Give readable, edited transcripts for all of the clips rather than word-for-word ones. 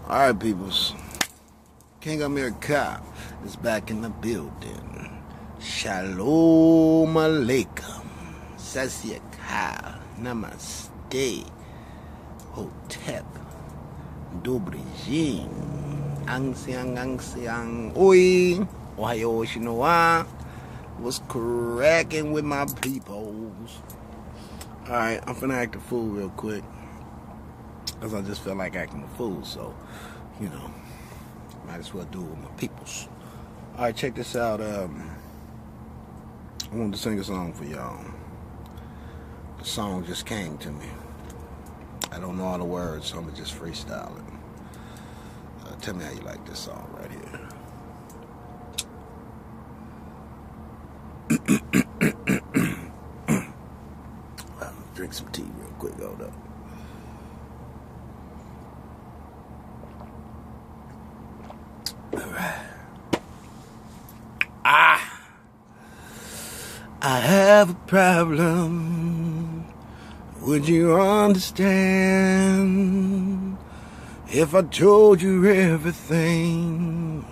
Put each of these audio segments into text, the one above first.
Alright, peoples. King Amir is back in the building. Shalom Alaikum. Sasyakal. Namaste. Hotep. Dobry dzień. Angsiang. Oi. Ohayo Shinoa. What's cracking with my peoples? Alright, I'm finna act a fool real quick. Because I just feel like acting a fool, so, you know, might as well do it with my peoples. Alright, check this out. I wanted to sing a song for y'all. The song just came to me. I don't know all the words, so I'm going to just freestyle it. Tell me how you like this song right here. Drink some tea real quick, hold up. Alright. I have a problem. Would you understand if I told you everything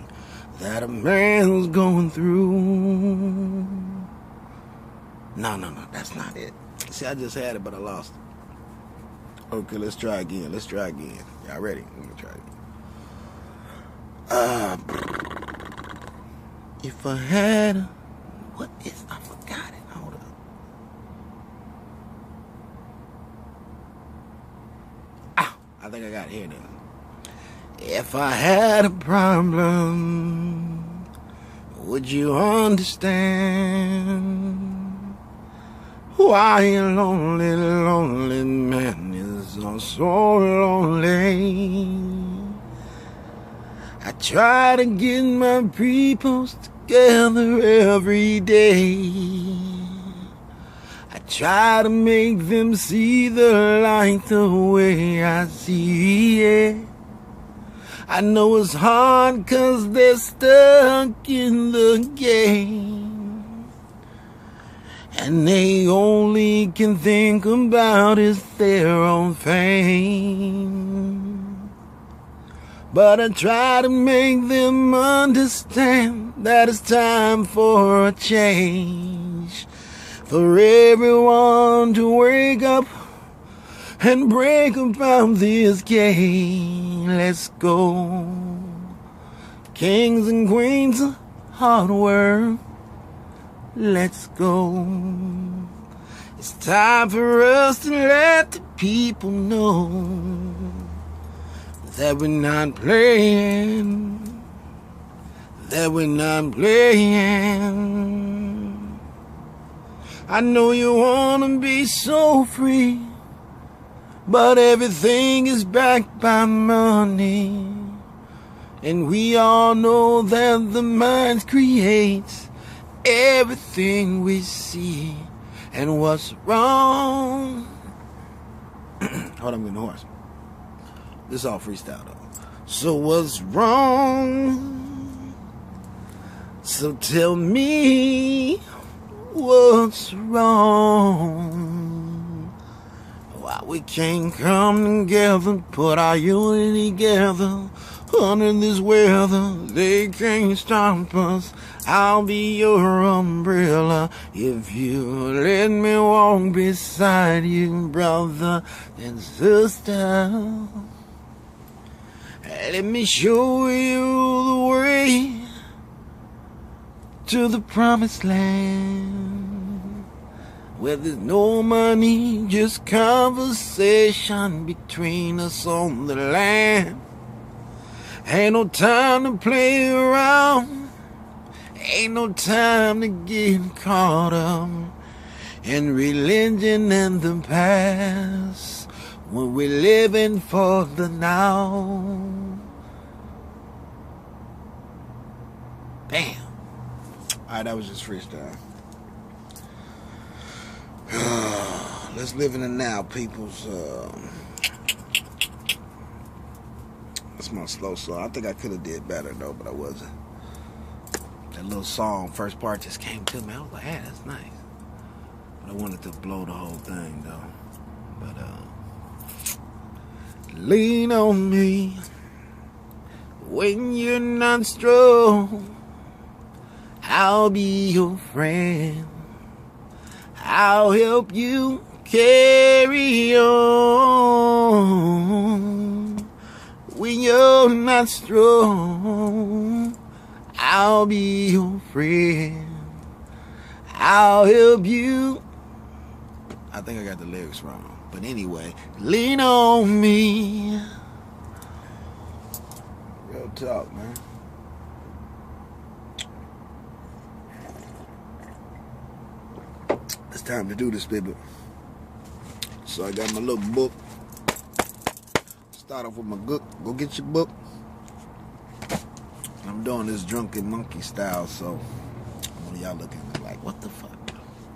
that a man's going through? No, that's not it. See, I just had it, but I lost it. Okay, let's try again. Y'all ready? Let me try it. If I had what is, I forgot it. Hold up. I think I got it here then. If I had a problem, would you understand? Why a lonely man is so lonely? I try to get my peoples together every day. I try to make them see the light the way I see it. I know it's hard 'cause they're stuck in the game. And they only can think about is their own fame. But I try to make them understand that it's time for a change. For everyone to wake up and break about this game. Let's go. Kings and queens of hard work. Let's go. It's time for us to let the people know that we're not playing. I know you wanna be so free, but everything is backed by money. And we all know that the mind creates everything we see. And what's wrong? Hold on, I'm getting hoarse. This is all freestyle though. So what's wrong? So tell me what's wrong? Why we can't come together, put our unity together. Under this weather, they can't stop us. I'll be your umbrella if you let me walk beside you, brother and sister. Let me show you the way to the promised land, where there's no money, just conversation between us on the land. Ain't no time to play around, ain't no time to get caught up in religion and the past, when we're living for the now. Bam. Alright, that was just freestyle. Let's live in the now, peoples. That's my slow song. I think I could have did better though, but I wasn't. That little song, first part just came to me. I was like, hey, that's nice. But I wanted to blow the whole thing though. But lean on me. When you're not strong, I'll be your friend. I'll help you carry on. When you're not strong, I'll be your friend. I'll help you. I think I got the lyrics wrong. But anyway, lean on me. Real talk, man. It's time to do this, baby. So I got my little book. Start off with my book. Go get your book. I'm doing this drunken monkey style, so one of y'all looking like, what the fuck?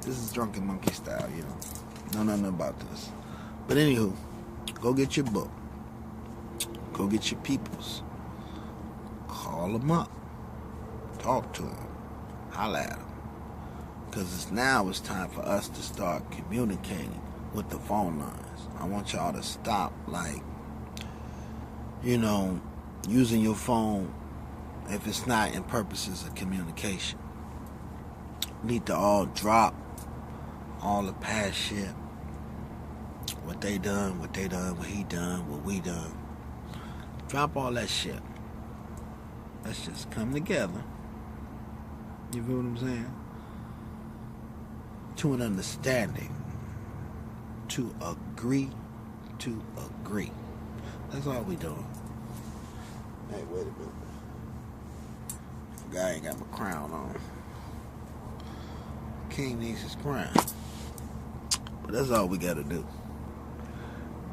This is drunken monkey style, you know nothing about this. But anywho, go get your book. Go get your peoples. Call them up. Talk to them. Holla at them. Because now it's time for us to start communicating with the phone lines. I want y'all to stop, like, using your phone if it's not in purposes of communication. We need to all drop all the past shit. What they done, what he done, what we done. Drop all that shit. Let's just come together. You feel what I'm saying? To an understanding. To agree. That's all we doing. Hey, wait a minute. Guy ain't got my crown on. King needs his crown. But that's all we gotta do.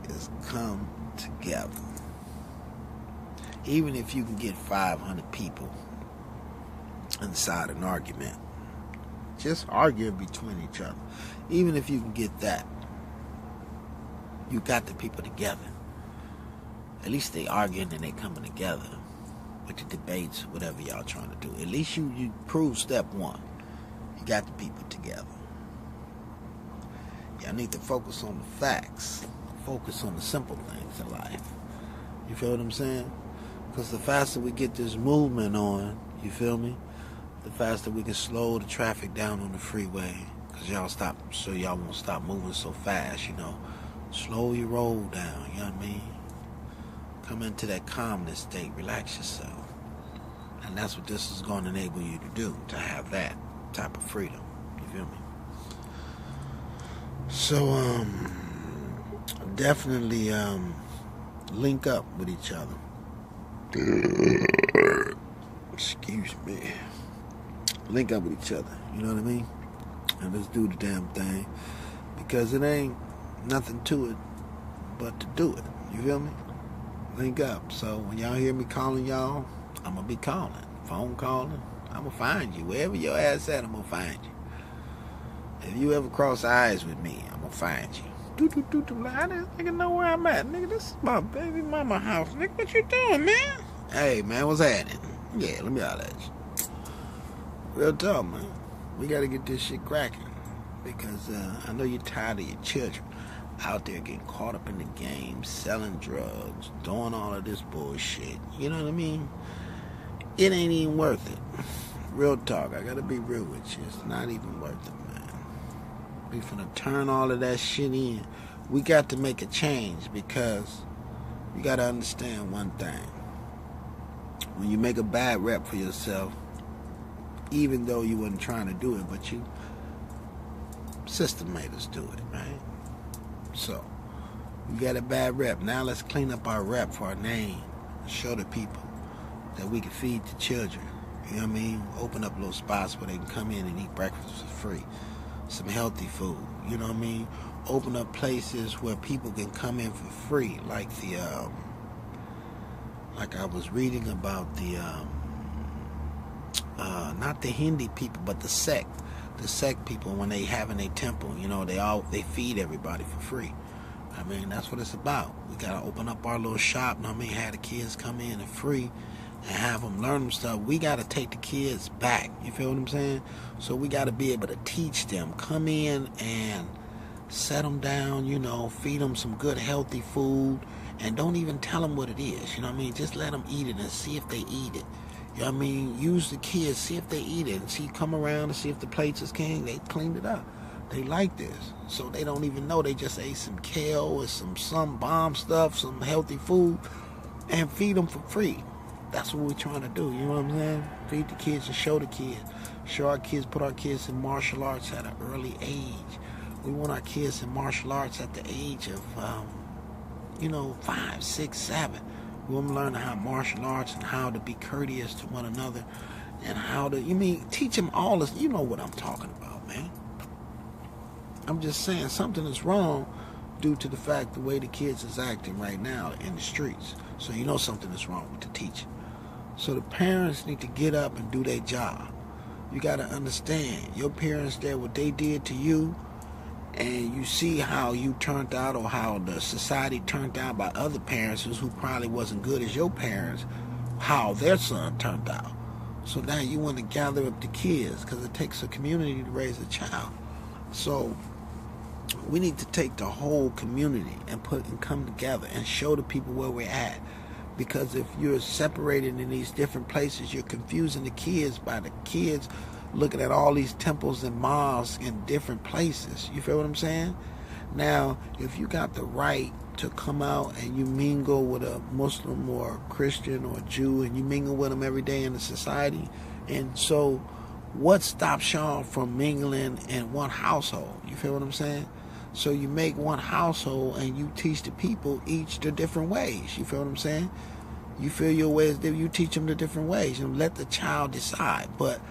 Is come together. Even if you can get 500 people inside an argument, just arguing between each other. Even if you can get that, you got the people together. At least they arguing and they coming together with the debates, whatever y'all trying to do. At least you prove step one. You got the people together. Y'all need to focus on the facts. Focus on the simple things in life. You feel what I'm saying? Because the faster we get this movement on, you feel me? The faster we can slow the traffic down on the freeway. Because y'all won't stop moving so fast, Slow your roll down, you know what I mean? Come into that calmness state, relax yourself. And that's what this is going to enable you to do, to have that type of freedom. You feel me? So, definitely link up with each other. Excuse me. Link up with each other, you know what I mean? And let's do the damn thing. Because it ain't nothing to it but to do it. You feel me? Link up. So when y'all hear me calling y'all, I'm going to be calling. Phone calling. I'm going to find you. Wherever your ass at, I'm going to find you. If you ever cross eyes with me, I'm going to find you. I didn't nigga know where I'm at. Nigga, this is my baby mama house. Nigga, what you doing, man? Hey, man, what's happening? Yeah, let me holler at you. Real talk, man. We got to get this shit cracking. Because I know you're tired of your children out there getting caught up in the game, selling drugs, doing all of this bullshit. You know what I mean? It ain't even worth it. Real talk. I gotta be real with you. It's not even worth it, man. We finna turn all of that shit in. We got to make a change because you gotta understand one thing. When you make a bad rep for yourself, even though you wasn't trying to do it, but system made us do it, right? So, we got a bad rep. Now let's clean up our rep for our name and show the people that we can feed the children. You know what I mean? Open up little spots where they can come in and eat breakfast for free. Some healthy food. You know what I mean? Open up places where people can come in for free. Like like I was reading about not the Hindi people, but the sect people, when they have in a temple, they feed everybody for free. I mean, that's what it's about. We gotta open up our little shop. I mean, have the kids come in and free and have them learn them stuff. We gotta take the kids back. You feel what I'm saying? So we gotta be able to teach them. Come in and set them down. Feed them some good healthy food And don't even tell them what it is. You know what I mean? Just let them eat it and see if they eat it. You know what I mean? Use the kids, see if they eat it, and see, come around and see if the plates is clean. They cleaned it up. They like this. So they don't even know. They just ate some kale or some bomb stuff, some healthy food, and feed them for free. That's what we're trying to do. You know what I'm saying? Feed the kids and show the kids. Show our kids, put our kids in martial arts at an early age. We want our kids in martial arts at the age of, 5, 6, 7. We want them to learn how martial arts and how to be courteous to one another and how to, teach them all this. You know what I'm talking about, man. I'm just saying something is wrong due to the fact the way the kids is acting right now in the streets. So you know something is wrong with the teaching. So the parents need to get up and do their job. You got to understand, your parents did what they did to you, and you see how you turned out or how the society turned out by other parents who probably wasn't good as your parents, how their son turned out. So now you want to gather up the kids because it takes a community to raise a child. So we need to take the whole community and come together and show the people where we're at. Because if you're separated in these different places, you're confusing the kids by the kids looking at all these temples and mosques in different places. You feel what I'm saying? Now, if you got the right to come out and you mingle with a Muslim or a Christian or a Jew, and you mingle with them every day in the society, and so what stops y'all from mingling in one household? You feel what I'm saying? So you make one household and you teach the people each the different ways. You feel what I'm saying? You feel your ways, you teach them the different ways. You let the child decide. But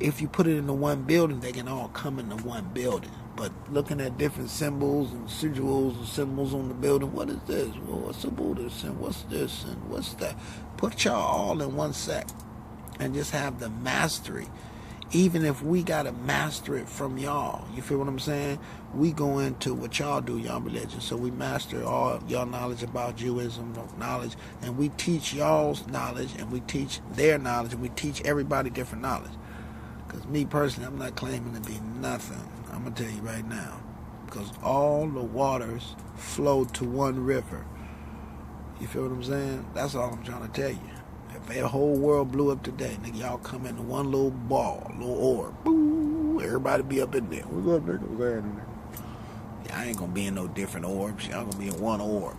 if you put it into one building, they can all come into one building. But looking at different symbols and sigils and symbols on the building, what is this? Well, what's a Buddhist and what's this and what's that? Put y'all all in one set and just have the mastery. Even if we got to master it from y'all. You feel what I'm saying? We go into what y'all do, y'all religion. So we master all y'all knowledge about Judaism, knowledge, and we teach y'all's knowledge, and we teach their knowledge, and we teach everybody different knowledge. Because me personally, I'm not claiming to be nothing. I'm going to tell you right now. Because all the waters flow to one river. You feel what I'm saying? That's all I'm trying to tell you. If the whole world blew up today, nigga, y'all come into one little ball, little orb. Boo! Everybody be up in there. What's up, nigga? What's happening? Yeah, I ain't gonna be in no different orbs. Y'all gonna be in one orb.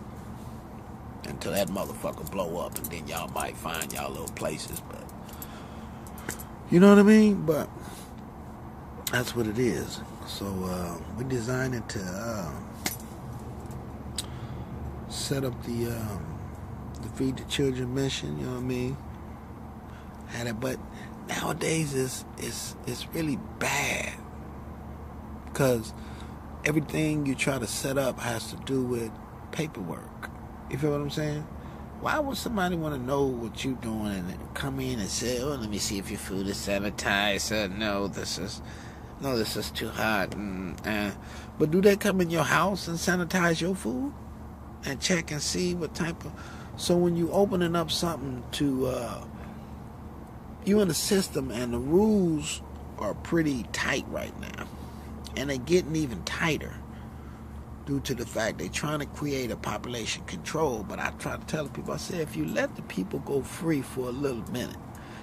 Until that motherfucker blow up, and then y'all might find y'all little places, but you know what I mean? But that's what it is. So we designed it to set up the Feed the Children mission, you know what I mean? Had it, but nowadays it's really bad because everything you try to set up has to do with paperwork. You feel what I'm saying? Why would somebody want to know what you're doing and come in and say, "Oh, let me see if your food is sanitized"? No, this is too hot. But do they come in your house and sanitize your food and check and see what type of? So when you opening up something to, you in the system, and the rules are pretty tight right now, and they're getting even tighter due to the fact they're trying to create a population control. But I try to tell the people, I say, if you let the people go free for a little minute,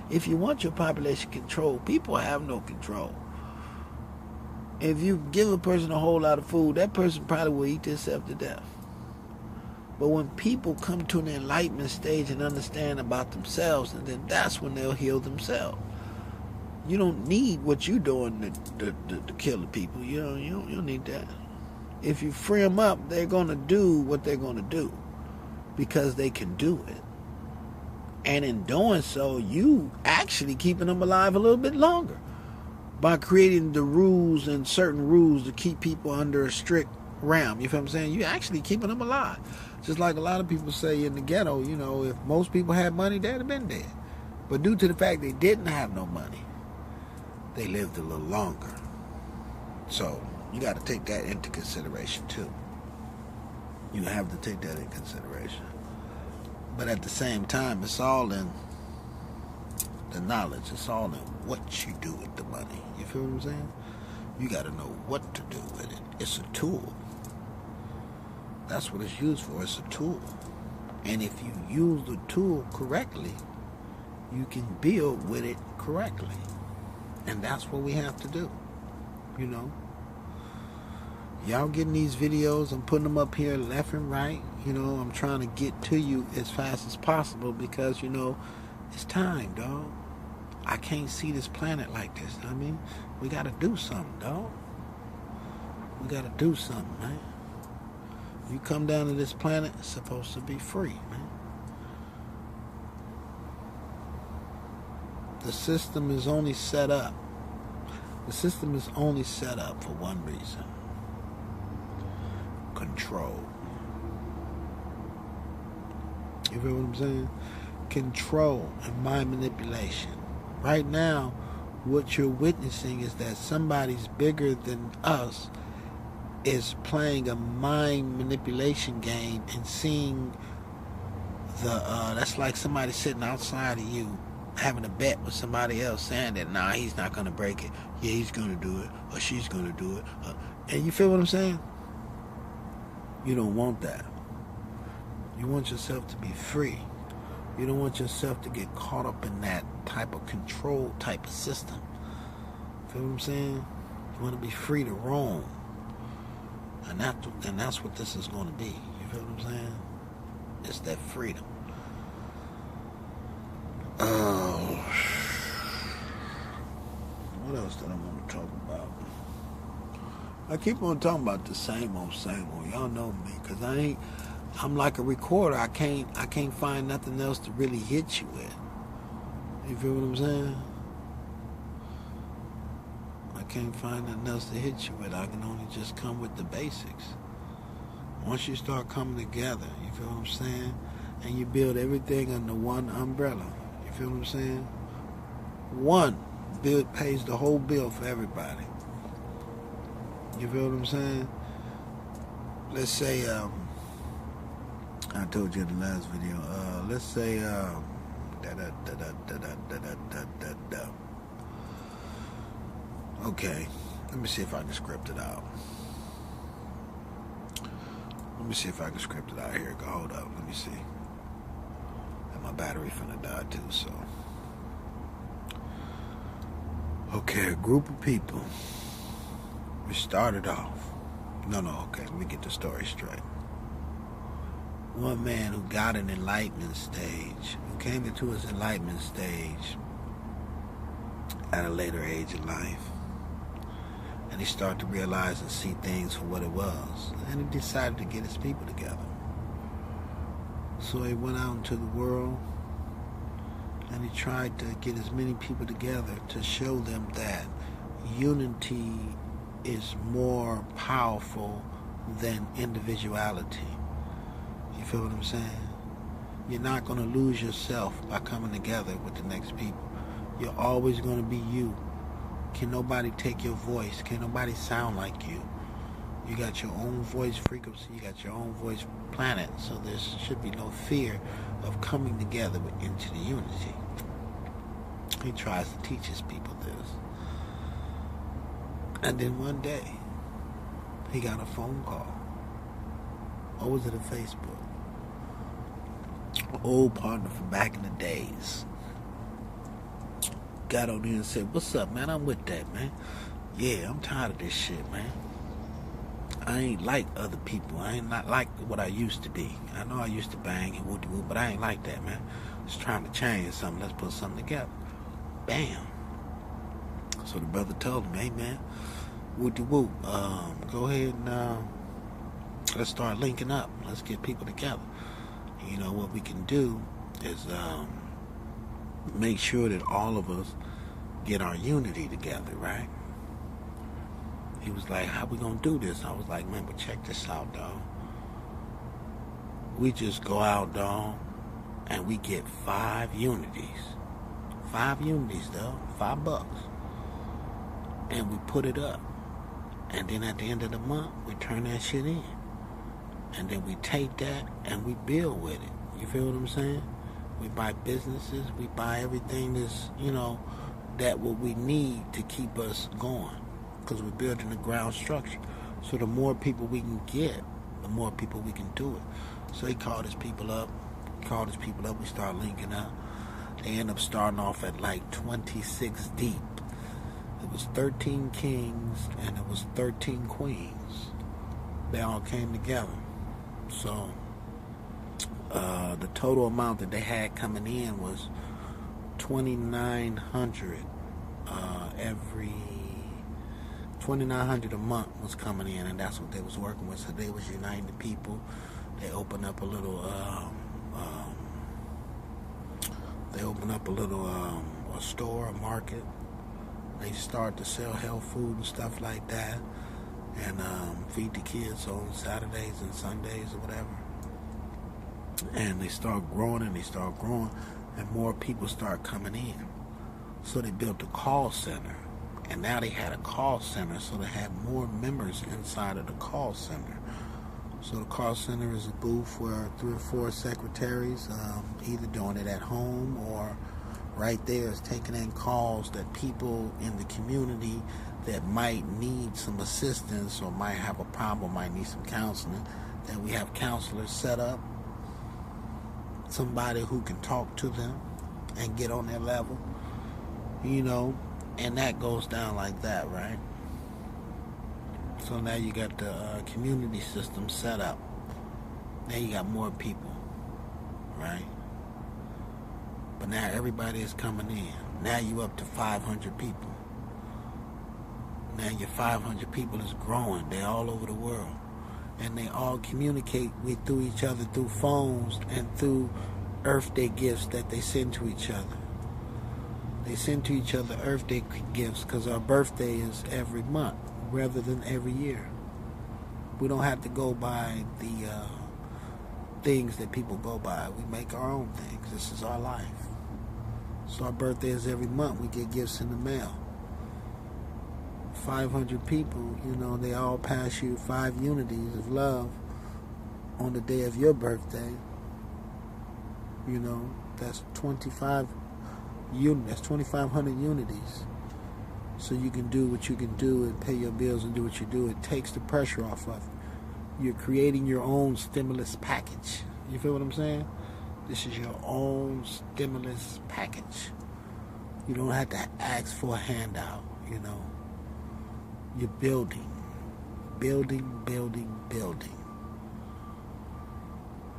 if you want your population control, people have no control. If you give a person a whole lot of food, that person probably will eat themselves to death. But when people come to an enlightenment stage and understand about themselves, and then that's when they'll heal themselves. You don't need what you're doing to kill the people. You don't need that. If you free them up, they're going to do what they're going to do because they can do it. And in doing so, you actually keeping them alive a little bit longer by creating the rules and certain rules to keep people under a strict realm. You feel what I'm saying? You're actually keeping them alive. Just like a lot of people say in the ghetto, if most people had money, they'd have been dead. But due to the fact they didn't have no money, they lived a little longer. So you got to take that into consideration too. You have to take that into consideration. But at the same time, it's all in the knowledge. It's all in what you do with the money. You feel what I'm saying? You got to know what to do with it. It's a tool. That's what it's used for. It's a tool. And if you use the tool correctly, you can build with it correctly. And that's what we have to do. You know, y'all getting these videos, I'm putting them up here left and right. You know, I'm trying to get to you as fast as possible because, you know, it's time, dog. I can't see this planet like this. I mean, we got to do something, dog. We got to do something, man. You come down to this planet, it's supposed to be free, man. The system is only set up. The system is only set up for one reason. Control. You feel what I'm saying? Control and mind manipulation. Right now, what you're witnessing is that somebody's bigger than us is playing a mind manipulation game and seeing that's like somebody sitting outside of you having a bet with somebody else saying that, nah, he's not going to break it. Yeah, he's going to do it, or she's going to do it. And you feel what I'm saying? You don't want that. You want yourself to be free. You don't want yourself to get caught up in that type of control type of system. Feel what I'm saying? You want to be free to roam. And that's what this is going to be. You feel what I'm saying? It's that freedom. What else did I want to talk about? I keep on talking about the same old. Y'all know me, cause I'm like a recorder. I can't find nothing else to really hit you with. You feel what I'm saying? I can't find nothing else to hit you with. I can only just come with the basics. Once you start coming together, you feel what I'm saying? And you build everything under one umbrella. You feel what I'm saying? One bill pays the whole bill for everybody. You feel what I'm saying? Let's say, I told you in the last video, let's say, okay, let me see if I can script it out. Let me see if I can script it out here. Go, hold up, let me see. And my battery finna die too, so. Okay, a group of people. We started off. Okay, let me get the story straight. One man who got an enlightenment stage, who came into his enlightenment stage at a later age in life. And he started to realize and see things for what it was. And he decided to get his people together. So he went out into the world and he tried to get as many people together to show them that unity is more powerful than individuality. You feel what I'm saying? You're not going to lose yourself by coming together with the next people. You're always going to be you. Can nobody take your voice? Can nobody sound like you? You got your own voice frequency. You got your own voice planet. So there should be no fear of coming together into the unity. He tries to teach his people this. And then one day, he got a phone call. Or was it a Facebook? Old partner from back in the days. Got on there and said, what's up, man? I'm with that, man. Yeah, I'm tired of this shit, man. I ain't like other people. I ain't not like what I used to be. I know I used to bang and woo-de-woo, but I ain't like that, man. Just trying to change something. Let's put something together. Bam. So the brother told him, hey, man, woo-de-woo, go ahead and let's start linking up. Let's get people together. You know, what we can do is make sure that all of us get our unity together, right? He was like, how we gonna do this? I was like, man, but check this out, dog. We just go out, dog, and we get 5 unities. 5 unities, dog. $5. And we put it up. And then at the end of the month, we turn that shit in. And then we take that and we build with it. You feel what I'm saying? We buy businesses, we buy everything that's, that what we need to keep us going. Because we're building a ground structure. So the more people we can get, the more people we can do it. So he called his people up. We start linking up. They end up starting off at like 26 deep. It was 13 kings and it was 13 queens. They all came together. So the total amount that they had coming in was 2,900 every 2,900 a month was coming in, and that's what they was working with. So they was uniting the people. They opened up a little a store, a market. They started to sell health food and stuff like that, and feed the kids on Saturdays and Sundays or whatever. And they start growing, and more people start coming in. So they built a call center, and now they had a call center, so they had more members inside of the call center. So the call center is a booth where 3 or 4 secretaries, either doing it at home or right there is taking in calls that people in the community that might need some assistance or might have a problem, might need some counseling. Then we have counselors set up, somebody who can talk to them and get on their level, and that goes down like that, right? So now you got the community system set up. Now you got more people, right? But now everybody is coming in. Now you up to 500 people. Now your 500 people is growing. They're all over the world. And they all communicate through each other through phones and through Earth Day gifts that they send to each other. They send to each other Earth Day gifts because our birthday is every month rather than every year. We don't have to go by the things that people go by. We make our own things. This is our life. So our birthday is every month. We get gifts in the mail. 500 people, they all pass you 5 unities of love on the day of your birthday. That's 2,500 unities. So you can do what you can do and pay your bills and do what you do. It takes the pressure off of you. You're creating your own stimulus package. You feel what I'm saying? This is your own stimulus package. You don't have to ask for a handout, You're building.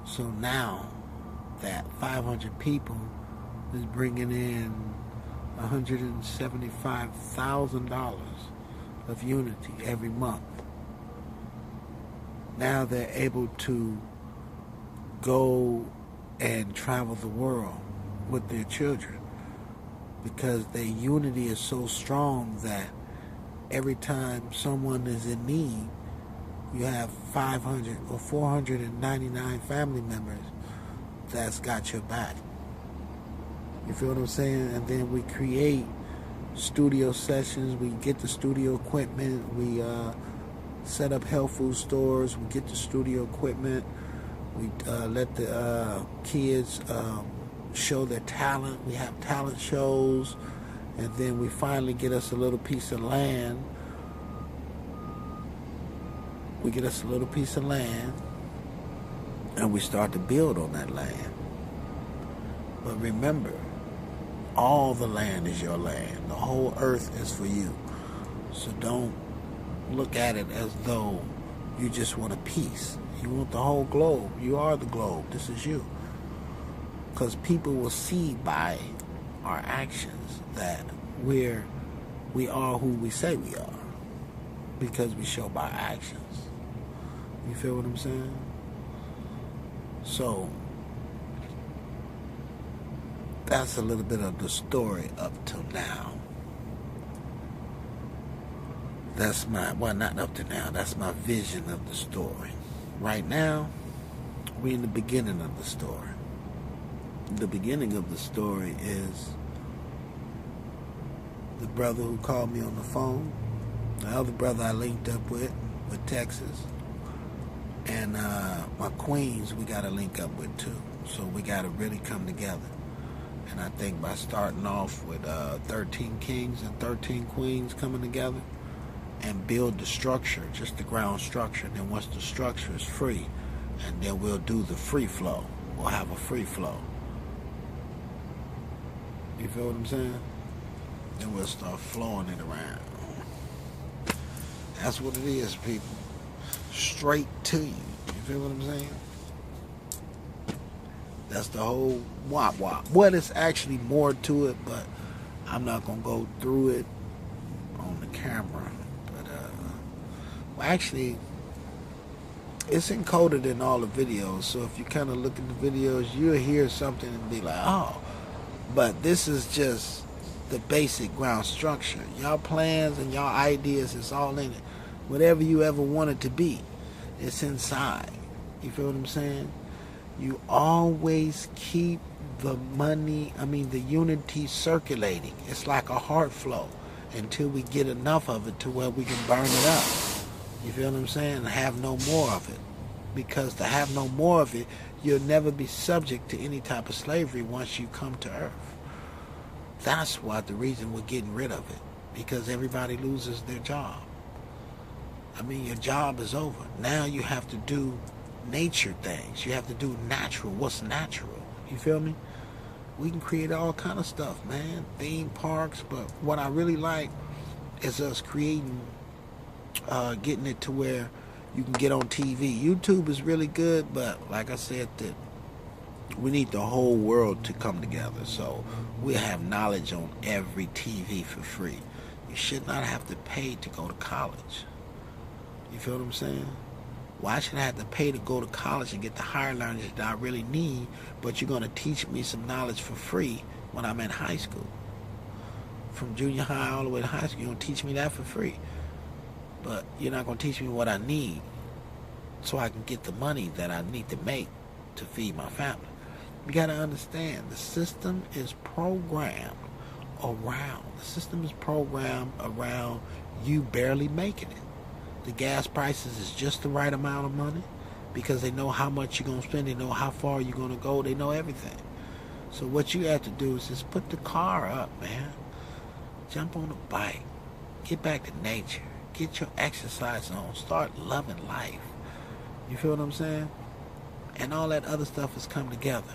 So now that 500 people is bringing in $175,000 of unity every month. Now they're able to go and travel the world with their children because their unity is so strong that every time someone is in need, you have 500 or 499 family members that's got your back. You feel what I'm saying? And then we create studio sessions. We get the studio equipment. We set up health food stores. We get the studio equipment. We let the kids show their talent. We have talent shows. And then we finally get us a little piece of land. And we start to build on that land. But remember, all the land is your land. The whole earth is for you. So don't look at it as though you just want a piece. You want the whole globe. You are the globe. This is you. Because people will see by our actions that we are who we say we are. Because we show by actions. You feel what I'm saying? So that's a little bit of the story up till now. That's not up to now, that's my vision of the story. Right now, we're in the beginning of the story. The beginning of the story is the brother who called me on the phone, the other brother I linked up with Texas, and my queens we got to link up with too. So we got to really come together. And I think by starting off with 13 kings and 13 queens coming together, and build the structure, just the ground structure. And then once the structure is free, and then we'll do the free flow. We'll have a free flow. You feel what I'm saying? Then we'll start flowing it around. That's what it is, people. Straight to you. You feel what I'm saying? That's the whole wop wop. Well, it's actually more to it, but I'm not going to go through it on the camera. But, well, actually, it's encoded in all the videos. So if you kind of look at the videos, you'll hear something and be like, oh. But this is just the basic ground structure. Y'all plans and y'all ideas is all in it. Whatever you ever want it to be, it's inside. You feel what I'm saying? You always keep the unity circulating. It's like a heart flow until we get enough of it to where we can burn it up. You feel what I'm saying? And have no more of it. Because to have no more of it, you'll never be subject to any type of slavery once you come to Earth. That's the reason we're getting rid of it. Because everybody loses their job. Your job is over. Now you have to do nature things. You have to do natural. What's natural? You feel me? We can create all kind of stuff, man. Theme parks. But what I really like is us creating, getting it to where you can get on TV. YouTube is really good, but like I said, that we need the whole world to come together. So we'll have knowledge on every TV for free. You should not have to pay to go to college. You feel what I'm saying? Why should I have to pay to go to college and get the higher learning that I really need, but you're going to teach me some knowledge for free when I'm in high school? From junior high all the way to high school, you're going to teach me that for free. But you're not going to teach me what I need so I can get the money that I need to make to feed my family. You got to understand, the system is programmed around you barely making it. The gas prices is just the right amount of money because they know how much you're going to spend. They know how far you're going to go. They know everything. So what you have to do is just put the car up, man. Jump on a bike. Get back to nature. Get your exercise on. Start loving life. You feel what I'm saying? And all that other stuff has come together.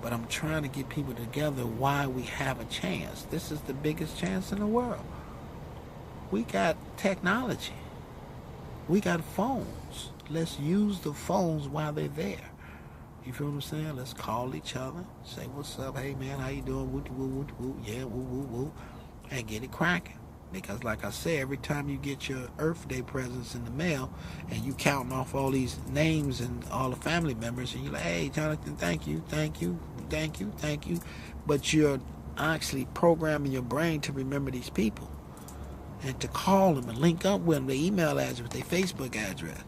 But I'm trying to get people together why we have a chance. This is the biggest chance in the world. We got technology. We got phones. Let's use the phones while they're there. You feel what I'm saying? Let's call each other. Say, what's up? Hey, man, how you doing? Woo, woo, woo, woo. Yeah, woo, woo, woo. And get it cracking. Because like I said, every time you get your Earth Day presents in the mail and you counting off all these names and all the family members and you're like, hey, Jonathan, thank you, thank you, thank you, thank you. But you're actually programming your brain to remember these people and to call them and link up with them, their email address, their Facebook address.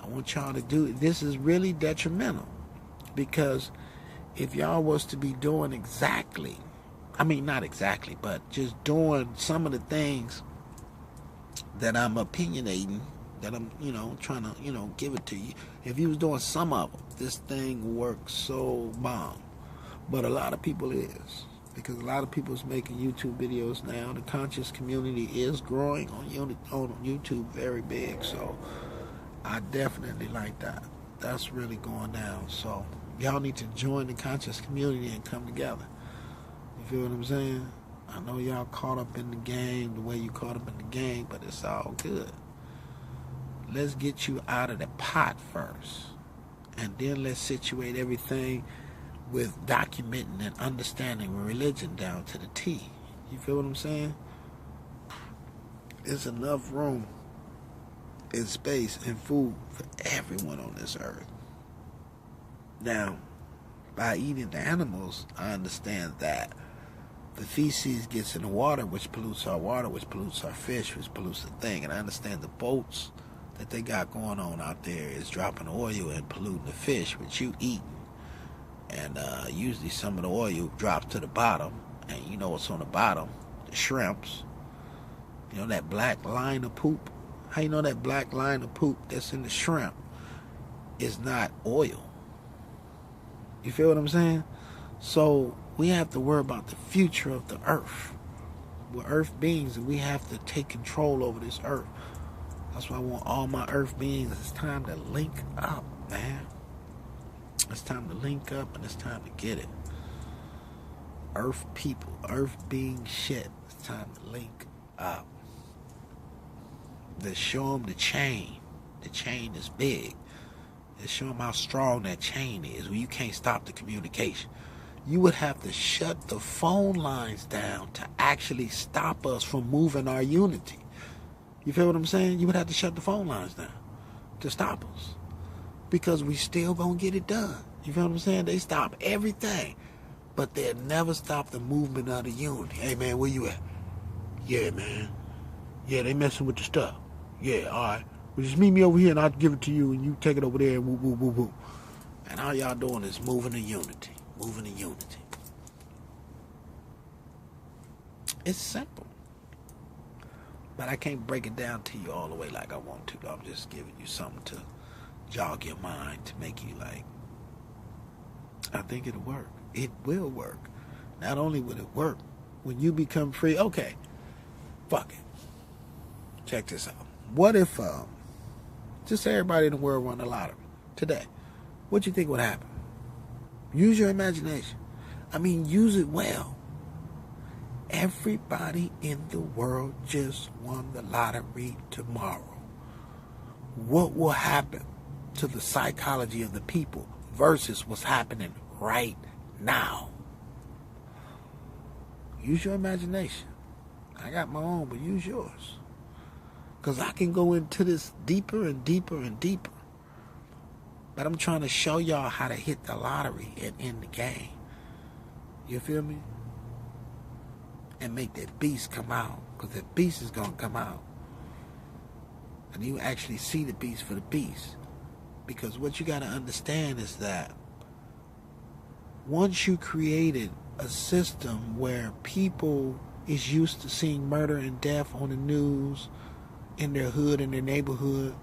I want y'all to do it. This is really detrimental because if y'all was to be doing exactly, not exactly, but just doing some of the things that I'm opinionating, that I'm, trying to, give it to you. If you was doing some of them, this thing works so bomb. But a lot of people is. Because a lot of people is making YouTube videos now. The conscious community is growing on YouTube very big. So I definitely like that. That's really going down. So y'all need to join the conscious community and come together. You feel what I'm saying? I know y'all caught up in the game the way you caught up in the game, but it's all good. Let's get you out of the pot first. And then let's situate everything with documenting and understanding religion down to the T. You feel what I'm saying? There's enough room and space and food for everyone on this earth. Now, by eating the animals, I understand that the feces gets in the water, which pollutes our water, which pollutes our fish, which pollutes the thing. And I understand the boats that they got going on out there is dropping oil and polluting the fish, which you eat. And usually some of the oil drops to the bottom. And you know what's on the bottom? The shrimps. You know that black line of poop? How you know that black line of poop that's in the shrimp is not oil? You feel what I'm saying? So we have to worry about the future of the earth. We're earth beings, and we have to take control over this earth. That's why I want all my earth beings. It's time to link up, man. It's time to link up, and it's time to get it. Earth people, earth being shit. It's time to link up. To show them the chain. The chain is big. To show them how strong that chain is. Well, you can't stop the communication. You would have to shut the phone lines down to actually stop us from moving our unity. You feel what I'm saying? You would have to shut the phone lines down to stop us. Because we still gonna get it done. You feel what I'm saying? They stop everything. But they'll never stop the movement of the unity. Hey, man, where you at? Yeah, man. Yeah, they messing with the stuff. Yeah, all right. Well, just meet me over here and I'll give it to you and you take it over there and woo, woo, woo, woo. And all y'all doing is moving the unity. Moving the unity. It's simple. But I can't break it down to you all the way like I want to. I'm just giving you something to jog your mind, to make you like, I think it'll work. It will work. Not only will it work, when you become free, okay, fuck it. Check this out. What if, just say everybody in the world won the lottery today? What do you think would happen? Use your imagination. I mean, use it well. Everybody in the world just won the lottery tomorrow. What will happen to the psychology of the people versus what's happening right now? Use your imagination. I got my own, but use yours. Because I can go into this deeper and deeper and deeper. But I'm trying to show y'all how to hit the lottery and end the game. You feel me? And make that beast come out. Because that beast is going to come out. And you actually see the beast for the beast. Because what you got to understand is that once you created a system where people is used to seeing murder and death on the news, in their hood, in their neighborhood,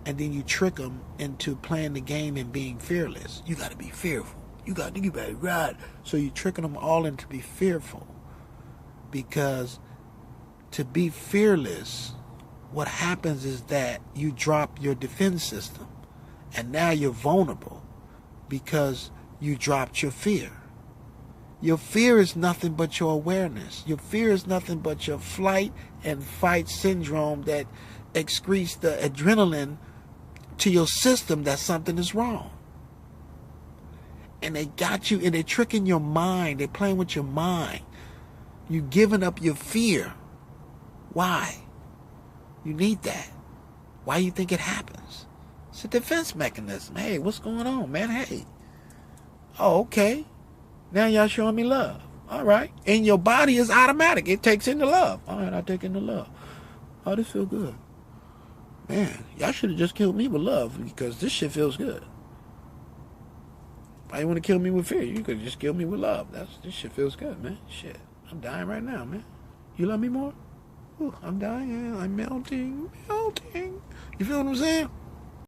and then you trick them into playing the game and being fearless. You got to be fearful. You better ride. So you're tricking them all into be fearful. Because to be fearless, what happens is that you drop your defense system. And now you're vulnerable because you dropped your fear. Your fear is nothing but your awareness. Your fear is nothing but your flight and fight syndrome that excretes the adrenaline to your system that something is wrong. And they got you, and they're tricking your mind. They're playing with your mind. You're giving up your fear. Why? You need that. Why do you think it happens? It's a defense mechanism. Hey, what's going on, man? Hey. Oh, okay. Now y'all showing me love. All right. And your body is automatic. It takes in the love. All right, I take in the love. Oh, this feels good. Man, y'all should have just killed me with love because this shit feels good. Why you want to kill me with fear? You could just kill me with love. This shit feels good, man. Shit. I'm dying right now, man. You love me more? Ooh, I'm dying. I'm melting. You feel what I'm saying?